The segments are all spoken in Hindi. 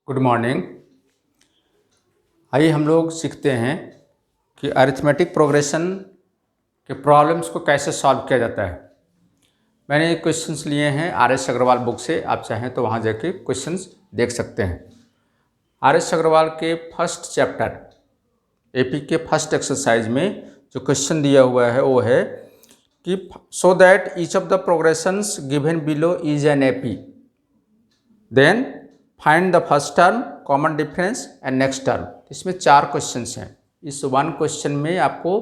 Good morning. आइए हम लोग सीखते हैं कि अरिथमेटिक प्रोग्रेशन के प्रॉब्लम्स को कैसे सॉल्व किया जाता है। मैंने क्वेश्चंस लिए हैं आर.एस. अग्रवाल बुक से, आप चाहें तो वहाँ जाके क्वेश्चंस देख सकते हैं। आर.एस. अग्रवाल के फर्स्ट चैप्टर एपी के फर्स्ट एक्सरसाइज में जो क्वेश्चन दिया हुआ है वो है कि show that each of the progressions given below is an AP, then find the first term, common difference and next term. इसमें 4 क्वेश्चंस हैं। इस 1 क्वेश्चन में आपको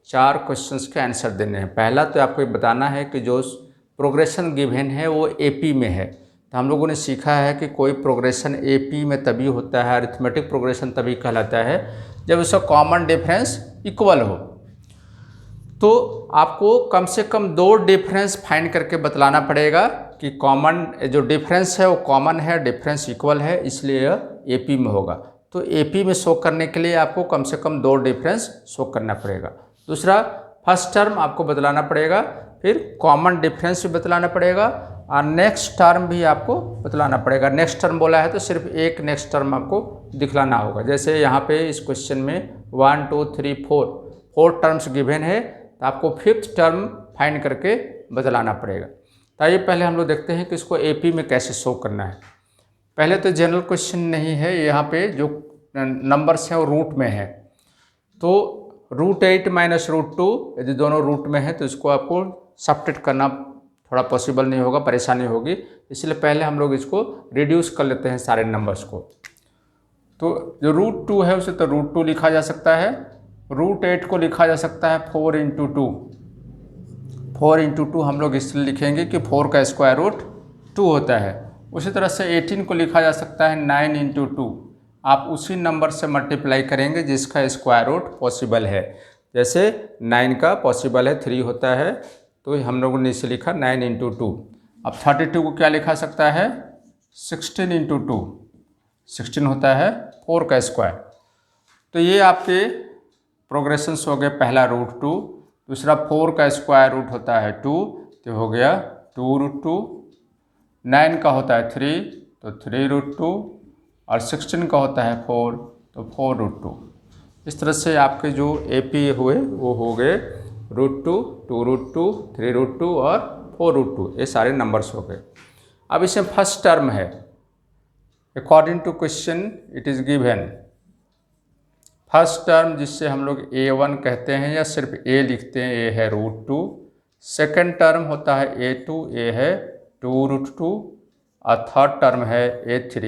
4 क्वेश्चंस के आंसर देने हैं। पहला तो आपको ये बताना है कि जो प्रोग्रेशन गिवन है वो एपी में है। तो हम लोगों ने सीखा है कि कोई प्रोग्रेशन एपी में तभी होता है, अरिथमेटिक प्रोग्रेशन तभी कहलाता है जब उसका कॉमन डिफरेंस इक्वल हो। तो आपको कम से कम 2 डिफरेंस फाइंड करके बतलाना पड़ेगा कि कॉमन जो डिफरेंस है वो कॉमन है, डिफरेंस इक्वल है, इसलिए यह एपी में होगा। तो एपी में शो करने के लिए आपको कम से कम 2 डिफरेंस शो करना पड़ेगा। दूसरा, फर्स्ट टर्म आपको बतलाना पड़ेगा, फिर कॉमन डिफरेंस भी बतलाना पड़ेगा और नेक्स्ट टर्म भी आपको बतलाना पड़ेगा। नेक्स्ट टर्म बोला है तो सिर्फ एक नेक्स्ट टर्म आपको दिखलाना होगा। जैसे यहाँ पे इस क्वेश्चन में 1 2 3 4 टर्म्स गिवन है, तो आपको 5th टर्म फाइंड करके बतलाना पड़ेगा। तो आइए पहले हम लोग देखते हैं कि इसको एपी में कैसे शो करना है। पहले तो जनरल क्वेश्चन नहीं है, यहाँ पे जो नंबर्स हैं वो रूट में है। तो √8 - √2 यदि दोनों रूट में है तो इसको आपको सब्ट्रैक्ट करना थोड़ा पॉसिबल नहीं होगा, परेशानी होगी। इसलिए पहले हम लोग इसको रिड्यूस कर लेते हैं सारे नंबर्स को। तो जो √2 है उसे तो √2 लिखा जा सकता है, √8 को लिखा जा सकता है 4 × 2। 4 × 2 हम लोग इसलिए लिखेंगे कि 4 का स्क्वायर रूट 2 होता है। उसी तरह से 18 को लिखा जा सकता है 9 × 2। आप उसी नंबर से मल्टीप्लाई करेंगे जिसका स्क्वायर रूट पॉसिबल है। जैसे 9 का पॉसिबल है 3 होता है, तो हम लोगों ने इसे लिखा 9 × 2। अब 32 को क्या लिखा सकता है 16 × 2। 16 होता है 4 का स्क्वायर। तो ये आपके प्रोग्रेशंस हो गए। पहला √2, दूसरा 4 का स्क्वायर रूट होता है 2, तो हो गया 2√2। 9 का होता है 3, तो 3√2, और 16 का होता है 4, तो 4√2। इस तरह से आपके जो एपी हुए वो हो गए √2, 2√2, 3√2 और 4√2। ये सारे नंबर्स हो गए। अब इसमें फर्स्ट टर्म है, according to question it is given. First term जिससे हम लोग A1 कहते हैं या सिर्फ A लिखते हैं, ये है √2। सेकेंड टर्म होता है A2, ये है 2√2, और थर्ड टर्म है A3,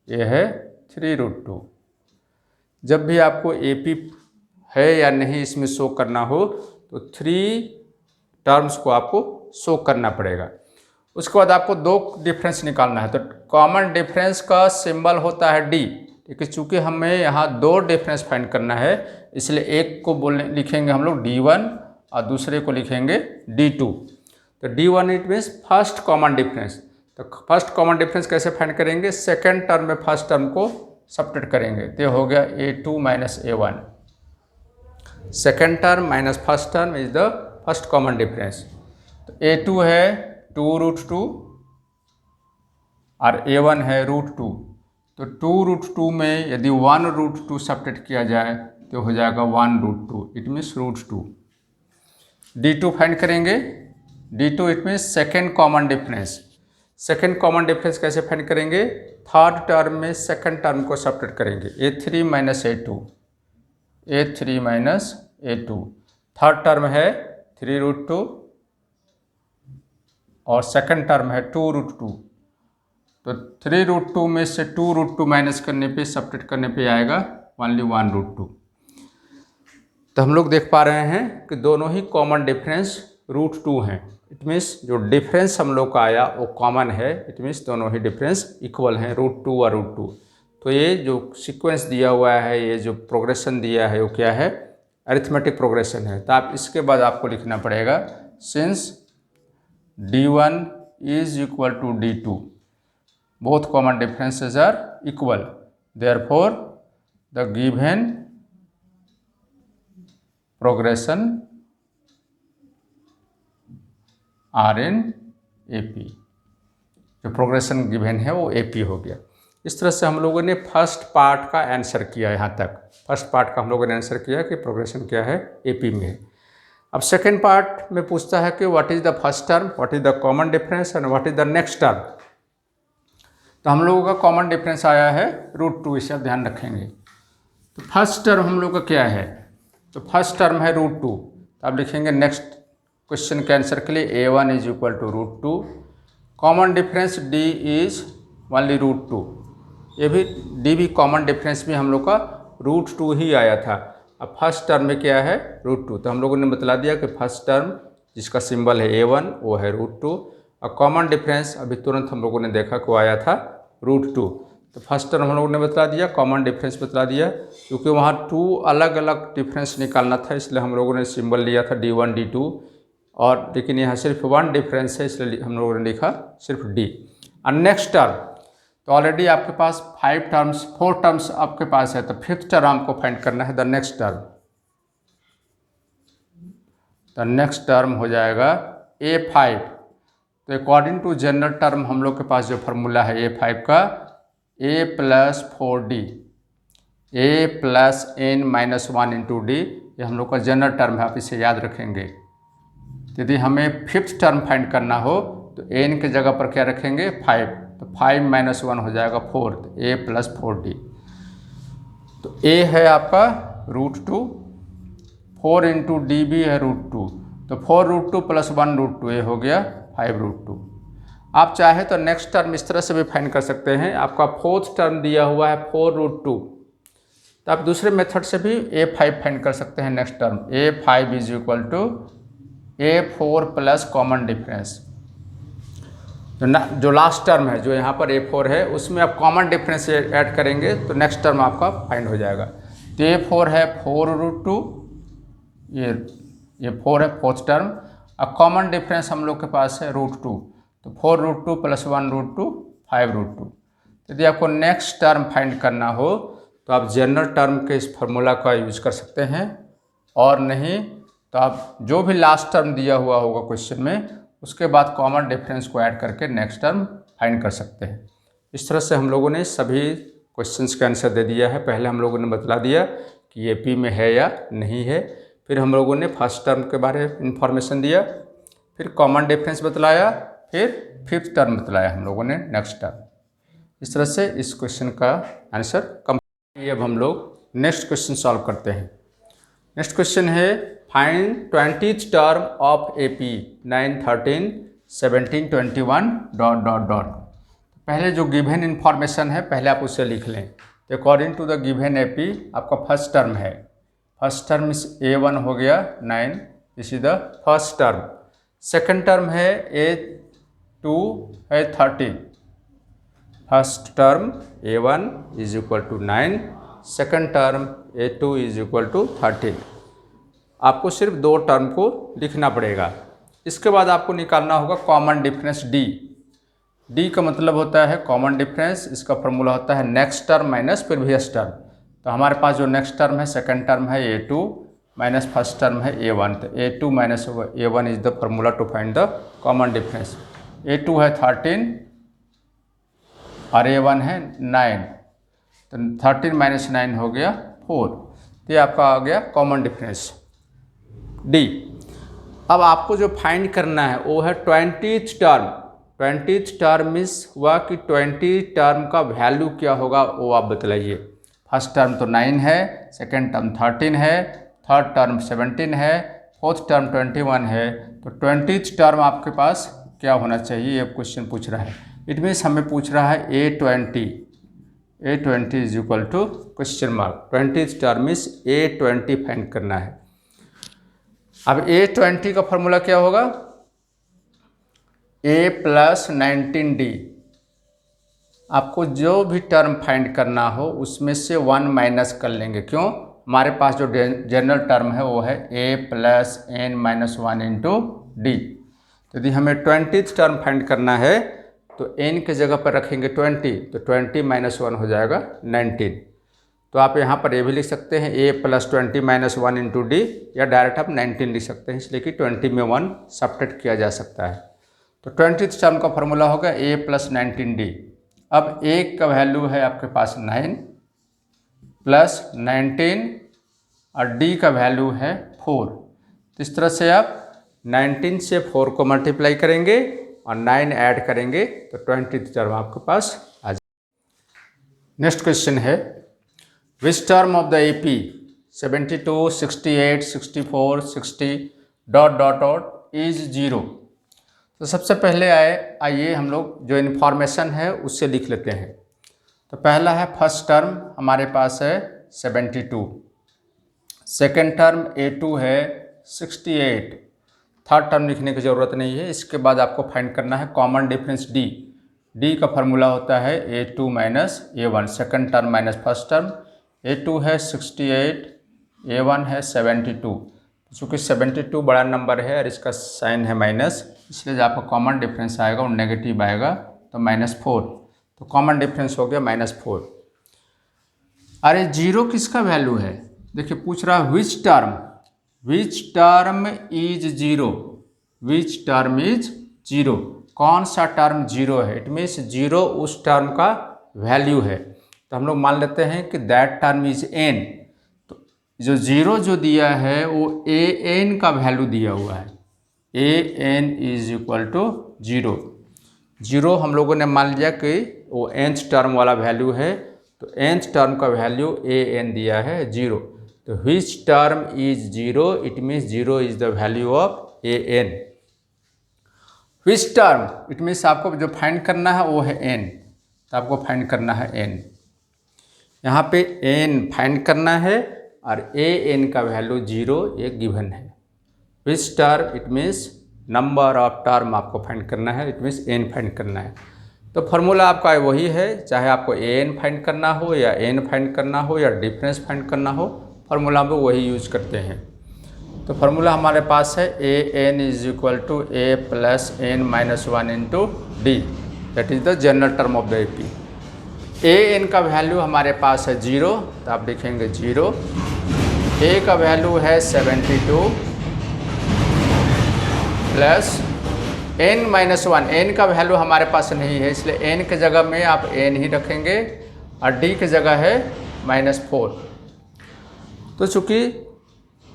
ये है 3√2। जब भी आपको AP है या नहीं इसमें शो करना हो तो 3 टर्म्स को आपको शो करना पड़ेगा। उसके बाद आपको 2 डिफरेंस निकालना है। तो कॉमन डिफरेंस का सिंबल होता है D, क्योंकि चूँकि हमें यहाँ 2 डिफरेंस फाइंड करना है, इसलिए एक को लिखेंगे हम लोग D1 और दूसरे को लिखेंगे D2। तो D1 it means first common difference. तो फर्स्ट कॉमन डिफरेंस कैसे फाइंड करेंगे, सेकेंड टर्म में फर्स्ट टर्म को सब्ट्रैक्ट करेंगे, तो हो गया A2 - A1। Second term minus first term is the first common difference. तो A2 है 2√2 और A1 है √2। तो 2√2 में यदि 1√2 सब्ट्रैक्ट किया जाए तो हो जाएगा 1√2, इट मीन्स √2। D2 फाइंड करेंगे। D2 it means second common difference. Second common difference कैसे फाइंड करेंगे, थर्ड टर्म में सेकेंड टर्म को सब्ट्रैक्ट करेंगे, A3 - A2, A3 - A2। Third term है 3√2 और सेकेंड टर्म है 2√2। तो 3√2 में से 2√2 माइनस करने पे, सब्ट्रैक्ट करने पे आएगा ओनली 1√2। तो हम लोग देख पा रहे हैं कि दोनों ही कॉमन डिफरेंस √2 हैं। इट मीन्स जो डिफरेंस हम लोग का आया वो कॉमन है। इट मीन्स दोनों ही डिफरेंस इक्वल हैं, √2 और √2। तो ये जो सीक्वेंस दिया हुआ है, ये जो प्रोग्रेशन दिया है वो क्या है, अरिथमेटिक प्रोग्रेशन है। तो आप इसके बाद आपको लिखना पड़ेगा since D1 is equal to D2, both common differences are equal, therefore the given progression are in AP। जो प्रोग्रेशन गिवन है वो AP हो गया। इस तरह से हम लोगों ने फर्स्ट पार्ट का आंसर किया यहाँ तक। फर्स्ट पार्ट का हम लोगों ने आंसर किया कि प्रोग्रेशन क्या है, एपी में है। अब सेकेंड पार्ट में पूछता है कि what is the first term, what is the common difference and what is the next term. तो हम लोगों का कॉमन डिफरेंस आया है √2, इसे आप ध्यान रखेंगे। तो फर्स्ट टर्म हम लोग का क्या है, तो फर्स्ट टर्म है √2। तो आप लिखेंगे नेक्स्ट क्वेश्चन के आंसर के लिए A1 is equal to √2। Common difference D is only √2। ये भी D भी कॉमन डिफरेंस भी हम लोग का √2 ही आया था। अब फर्स्ट टर्म में क्या है, √2। तो हम लोगों ने बतला दिया कि फर्स्ट टर्म जिसका सिंबल है A1 वो है √2, और कॉमन डिफरेंस अभी तुरंत हम लोगों ने देखा को आया था √2। तो फर्स्ट टर्म हम लोगों ने बतला दिया, कॉमन डिफरेंस बतला दिया। क्योंकि वहाँ 2 अलग अलग डिफरेंस निकालना था, इसलिए हम लोगों ने सिंबल लिया था D1 D2, और लेकिन यहाँ सिर्फ 1 डिफरेंस है, इसलिए हम लोगों ने लिखा सिर्फ D। और नेक्स्ट टर्म, तो ऑलरेडी आपके पास 4 टर्म्स आपके पास है, तो फिफ्थ टर्म आपको फाइंड करना है, the next term. The next term हो जाएगा A5। तो अकॉर्डिंग टू जनरल टर्म हम लोग के पास जो फार्मूला है A5 का, A + 4D, A + n-1 into D, ये हम लोग का जनरल टर्म है, आप इसे याद रखेंगे। यदि हमें फिफ्थ टर्म फाइंड करना हो तो n के जगह पर क्या रखेंगे, 5, तो 5 - 1 हो जाएगा 4, तो A + 4D। तो A है आपका √2, 4 इंटू D भी है √2, तो 4√2 + 1√2, ये हो गया 5√2। आप चाहे तो नेक्स्ट टर्म इस तरह से भी फाइंड कर सकते हैं। आपका फोर्थ टर्म दिया हुआ है 4√2, तो आप दूसरे मेथड से भी A5 फाइंड कर सकते हैं next term. A5 is equal to A4 plus common difference. जो लास्ट टर्म है, जो यहाँ पर A4 है, उसमें आप कॉमन डिफरेंस ऐड करेंगे तो नेक्स्ट टर्म आपका फाइंड हो जाएगा। तो A4 है 4√2, ये 4 है फोर्थ टर्म, और कॉमन डिफरेंस हम लोग के पास है √2, तो 4√2 + 1√2 5√2। यदि आपको नेक्स्ट टर्म फाइंड करना हो तो आप जनरल टर्म के इस फार्मूला का यूज कर सकते हैं, और नहीं तो आप जो भी लास्ट टर्म दिया हुआ होगा क्वेश्चन में, उसके बाद कॉमन डिफरेंस को ऐड करके नेक्स्ट टर्म फाइंड कर सकते हैं। इस तरह से हम लोगों ने सभी क्वेश्चंस का आंसर दे दिया है। पहले हम लोगों ने बतला दिया कि ये पी में है या नहीं है, फिर हम लोगों ने फर्स्ट टर्म के बारे में इंफॉर्मेशन दिया, फिर कॉमन डिफरेंस बतलाया, फिर फिफ्थ टर्म बतलाया हम लोगों ने नेक्स्ट टर्म। इस तरह से इस क्वेश्चन का आंसर कंप्लीट। अब हम लोग नेक्स्ट क्वेश्चन सॉल्व करते हैं। नेक्स्ट क्वेश्चन है find 20th term of AP 9, 13, 17, 21... पहले जो गिवन इन्फॉर्मेशन है पहले आप उसे लिख लें। तो according to the given AP आपका फर्स्ट टर्म है, फर्स्ट टर्म इस A1 हो गया 9, this is the first term. Second term है A2 है 13। First term A1 is equal to 9, second term A2 is equal to 13। आपको सिर्फ 2 टर्म को लिखना पड़ेगा। इसके बाद आपको निकालना होगा कॉमन डिफरेंस D। D का मतलब होता है कॉमन डिफरेंस, इसका फॉर्मूला होता है next term minus previous term. तो हमारे पास जो नेक्स्ट टर्म है, सेकंड टर्म है A2 माइनस फर्स्ट टर्म है A1, तो A2 minus A1 is the formula to find the common difference. A2 है 13 और A1 है 9, तो 13 माइनस 9 हो गया 4, तो ये आपका आ गया कॉमन डिफरेंस D। अब आपको जो फाइंड करना है वो है 20th term. 20th term means हुआ कि 20 टर्म का वैल्यू क्या होगा वो आप बतलाइए। फर्स्ट टर्म तो 9 है, सेकेंड टर्म 13 है, थर्ड टर्म 17 है, फोर्थ टर्म 21 है, तो 20th टर्म आपके पास क्या होना चाहिए, ये क्वेश्चन पूछ रहा है। इट मीन्स हमें पूछ रहा है A20 is equal to question mark. 20th term is A20 find करना है। अब A20 का फॉर्मूला क्या होगा, A + 19D। आपको जो भी टर्म फाइंड करना हो उसमें से 1 माइनस कर लेंगे। क्यों, हमारे पास जो जनरल टर्म है वो है A + n-1 इंटू D। यदि हमें 20th टर्म फाइंड करना है तो n के जगह पर रखेंगे 20, तो 20 - 1 हो जाएगा 19। तो आप यहाँ पर ये भी लिख सकते हैं A + 20 - 1 इंटू D, या डायरेक्ट आप 19 लिख सकते हैं, इसलिए कि 20 में 1 सब्ट्रैक्ट किया जा सकता है। तो 20th टर्म का फॉर्मूला होगा A + 19D। अब ए का वैल्यू है आपके पास 9 प्लस 19 और डी का वैल्यू है 4। तो इस तरह से आप 19 से 4 को मल्टीप्लाई करेंगे और 9 ऐड करेंगे तो 20th टर्म आपके पास आ जाए। नेक्स्ट क्वेश्चन है which term of the AP 72, 68, 64, 60 dot dot dot is 0। तो सबसे पहले आइए हम लोग जो इन्फॉर्मेशन है उससे लिख लेते हैं। तो पहला है फर्स्ट टर्म हमारे पास है 72, सेकेंड टर्म A2 है 68, थर्ड टर्म लिखने की ज़रूरत नहीं है। इसके बाद आपको फाइंड करना है कॉमन डिफरेंस D। D का फार्मूला होता है A2 minus A1, second term minus first term. A2 है 68, A1 है 72। चूँकि 72 बड़ा नंबर है और इसका साइन है माइनस, इसलिए जो आपका कॉमन डिफरेंस आएगा वो नेगेटिव आएगा, तो -4। तो कॉमन डिफरेंस हो गया -4। अरे 0 किसका वैल्यू है? देखिए पूछ रहा है which term is 0, which term is 0, कौन सा टर्म 0 है? इट मीन्स 0 उस टर्म का वैल्यू है। तो हम लोग मान लेते हैं कि दैट टर्म इज n। तो जो 0 जो दिया है वो an का वैल्यू दिया हुआ है, an इज इक्वल टू 0। 0 हम लोगों ने मान लिया कि वो nth टर्म वाला वैल्यू है, तो nth टर्म का वैल्यू an दिया है 0। तो which term is 0, it means 0 is the value of an। Which term it means आपको जो फाइंड करना है वो है n, तो आपको फाइंड करना है n। यहाँ पे n फाइंड करना है और an का वैल्यू 0 एक गिवन है। Which term it means number of term आपको फाइंड करना है, इट मीन्स n फाइंड करना है। तो फार्मूला आपका वही है, चाहे आपको an फाइंड करना हो या n फाइंड करना हो या डिफरेंस फाइंड करना हो, फार्मूला में वही यूज करते हैं। तो फार्मूला हमारे पास है an is equal to a plus n minus 1 into डी, that is the general term of the AP. an का वैल्यू हमारे पास है 0, तो आप लिखेंगे 0। a का वैल्यू है 72 प्लस n माइनस 1, n का वैल्यू हमारे पास नहीं है, इसलिए n के जगह में आप n ही रखेंगे और d के जगह है -4। तो चूँकि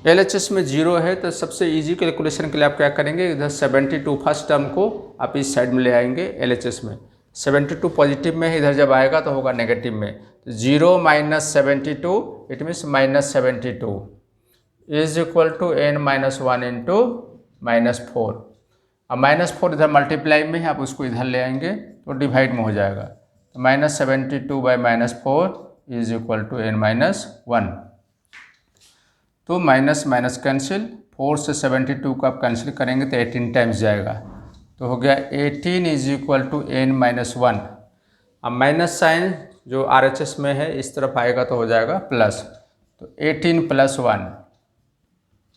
LHS में 0 है तो सबसे इजी कैलकुलेशन के लिए आप क्या करेंगे, इधर 72 फर्स्ट टर्म को आप इस साइड में ले आएंगे LHS में। 72 पॉजिटिव में है, इधर जब आएगा तो होगा नेगेटिव में। तो 0 minus 72 it means -72 is equal to n minus 1 into -4। अब -4 इधर मल्टीप्लाई में है, आप उसको इधर ले आएंगे तो डिवाइड में हो जाएगा। तो -72 by -4 is equal to n minus 1। तो माइनस माइनस कैंसिल, 4 से 72 को आप कैंसिल करेंगे तो 18 टाइम्स जाएगा, तो हो गया 18 is equal to n minus 1। अब माइनस साइन जो RHS में है इस तरफ आएगा तो हो जाएगा प्लस, तो 18 plus 1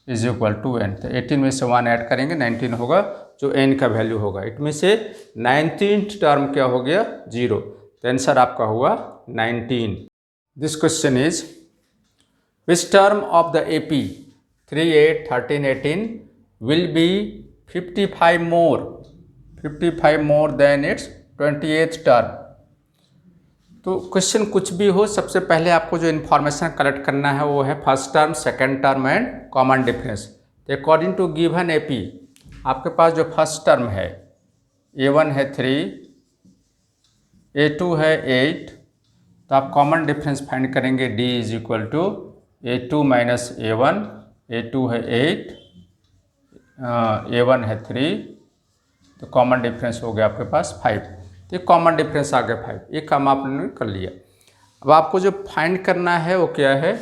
is equal to n। तो 18 में से 1 ऐड करेंगे 19 होगा, जो n का वैल्यू होगा। इट में से 19th टर्म क्या हो गया 0, तो आंसर आपका हुआ 19। This question is which term of the AP 3, 8, 13, 18 will be 55 more than it's 28th term. तो क्वेश्चन कुछ भी हो, सबसे पहले आपको जो इन्फॉर्मेशन कलेक्ट करना है वो है first term, second term and common difference. तो अकॉर्डिंग टू गिवन AP आपके पास जो फर्स्ट टर्म है A1 है 3, A2 है 8, तो आप कॉमन डिफरेंस फाइंड करेंगे D is equal to A2 minus A1, A2 है 8, A1 है 3, तो कॉमन डिफरेंस हो गया आपके पास 5। तो ये कॉमन डिफरेंस आ गया 5, ये काम आपने कर लिया। अब आपको जो फाइंड करना है वो क्या है,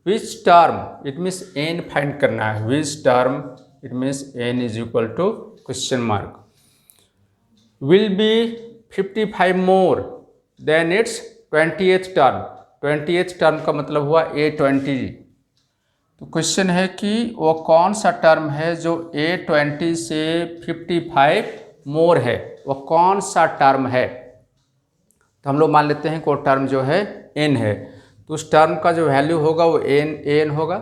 which term it means n find करना है। Which term it means n is equal to question mark will be 55 more than its 20th term. 20th term का मतलब हुआ A20। तो क्वेश्चन है कि वो कौन सा टर्म है जो A20 से 55 मोर है, वो कौन सा टर्म है। तो हम लोग मान लेते हैं कि वो टर्म जो है n है, तो उस टर्म का जो वैल्यू होगा वो an होगा,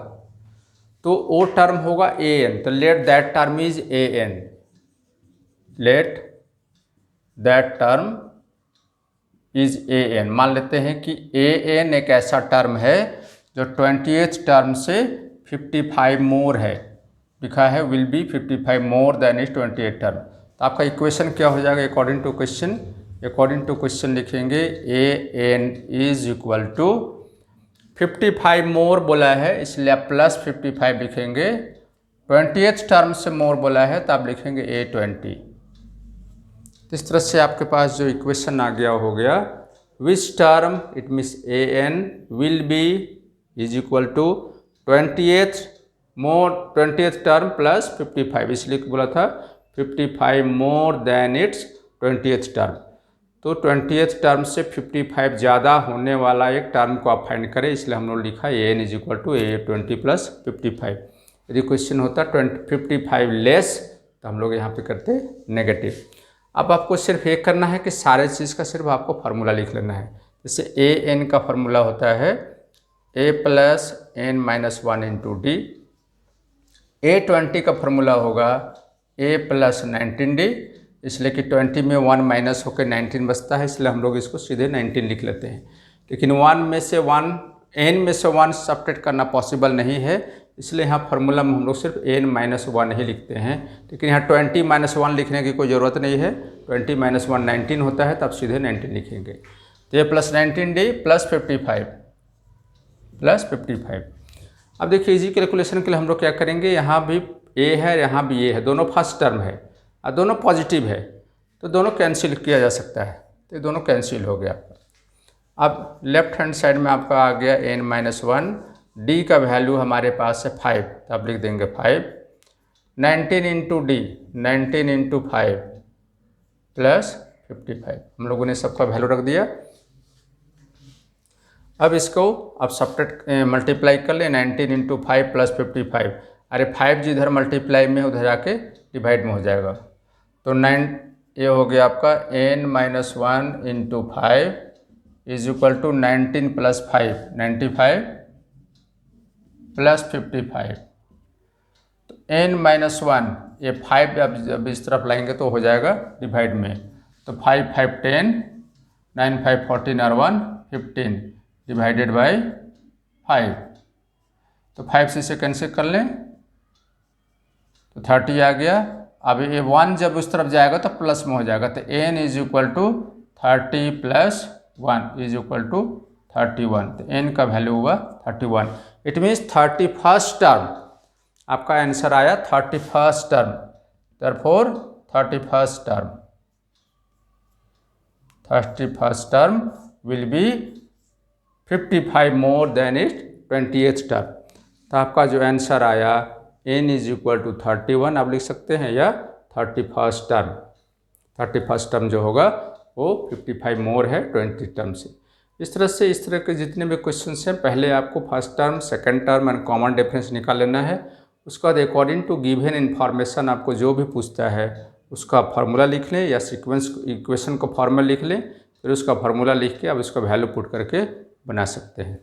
तो वो टर्म होगा an। तो let that term is an, let that term is A N. मान लेते हैं कि ए एन एक ऐसा टर्म है जो 20th टर्म से 55 मोर है, लिखा है will be 55 more than is 28th term. तो आपका इक्वेशन क्या हो जाएगा according to question? According to question लिखेंगे A N is equal to 55 more बोला है इसलिए आप प्लस 55 लिखेंगे, 20th टर्म से मोर बोला है तो आप लिखेंगे A20। इस तरह से आपके पास जो इक्वेशन आ गया हो गया which term it means A N will be is equal to 20th term plus 55, इसलिए बोला था 55 more than its 20th term. तो 20th टर्म से 55 ज़्यादा होने वाला एक टर्म को आप फाइंड करें, इसलिए हम लोग लिखा a N is equal to A20 plus 55। यदि क्वेश्चन होता 55 लेस तो हम लोग यहाँ पे करते नेगेटिव। अब आपको सिर्फ ये करना है कि सारे चीज़ का सिर्फ आपको फार्मूला लिख लेना है। जैसे ए एन का फार्मूला होता है a plus n minus 1 into d, A20 का फार्मूला होगा ए प्लस 19D, इसलिए कि 20 में 1 माइनस होकर 19 बचता है, इसलिए हम लोग इसको सीधे 19 लिख लेते हैं। लेकिन n में से 1 सब्ट्रैक्ट करना पॉसिबल नहीं है, इसलिए यहाँ फार्मूला में हम लोग सिर्फ n माइनस 1 ही लिखते हैं। लेकिन यहाँ 20 माइनस 1 लिखने की कोई ज़रूरत नहीं है, 20 माइनस 1 19 होता है, तो आप सीधे 19 लिखेंगे। तो ये प्लस 19D प्लस 55। अब देखिए इजी कैलकुलेशन के लिए हम लोग क्या करेंगे, यहाँ भी a है यहाँ भी a है, दोनों फर्स्ट टर्म है और दोनों पॉजिटिव है, तो दोनों कैंसिल किया जा सकता है, तो ये दोनों कैंसिल हो गया। अब लेफ्ट हैंड साइड में आपका आ गया n माइनस 1, डी का वैल्यू हमारे पास है 5, तो आप लिख देंगे 5, 19 इंटू डी 19 इंटू 5 प्लस 55, हम लोगों ने सबका वैल्यू रख दिया। अब इसको आप सब्ट्रैक्ट मल्टीप्लाई कर ले, 19 इंटू 5 प्लस 55, अरे 5 जिधर मल्टीप्लाई में उधर जाके डिवाइड में हो जाएगा, तो 9 ये हो गया आपका n minus 1 into 5 is equal to 19 plus 5 95 plus 55। तो n माइनस 1 ये 5 जब इस तरफ लाएंगे तो हो जाएगा डिवाइड में, तो 5 5 10 9 5 14 और 1 15 डिवाइडेड बाय 5, तो 5 से इसे कैंसिल कर लें तो 30 आ गया। अब ये 1 जब उस तरफ जाएगा तो प्लस में हो जाएगा, तो n is equal to 30 plus 1 is equal to 31, तो n का वैल्यू हुआ 31। इट मीन्स 31st टर्म, आपका आंसर आया 31st term, therefore 31st term will be 55 more than it 20th term. तो आपका जो आंसर आया n इज इक्वल टू 31 आप लिख सकते हैं, या 31st टर्म जो होगा वो 55 मोर है 20 टर्म से। इस तरह के जितने भी क्वेश्चन हैं, पहले आपको first term, second term and common difference निकाल लेना है। उसके बाद अकॉर्डिंग टू गिवन इन्फॉर्मेशन आपको जो भी पूछता है उसका फार्मूला लिख लें, या सीक्वेंस इक्वेशन को फॉर्मूला लिख लें, फिर उसका फार्मूला लिख के आप उसका वैल्यू पुट करके बना सकते हैं।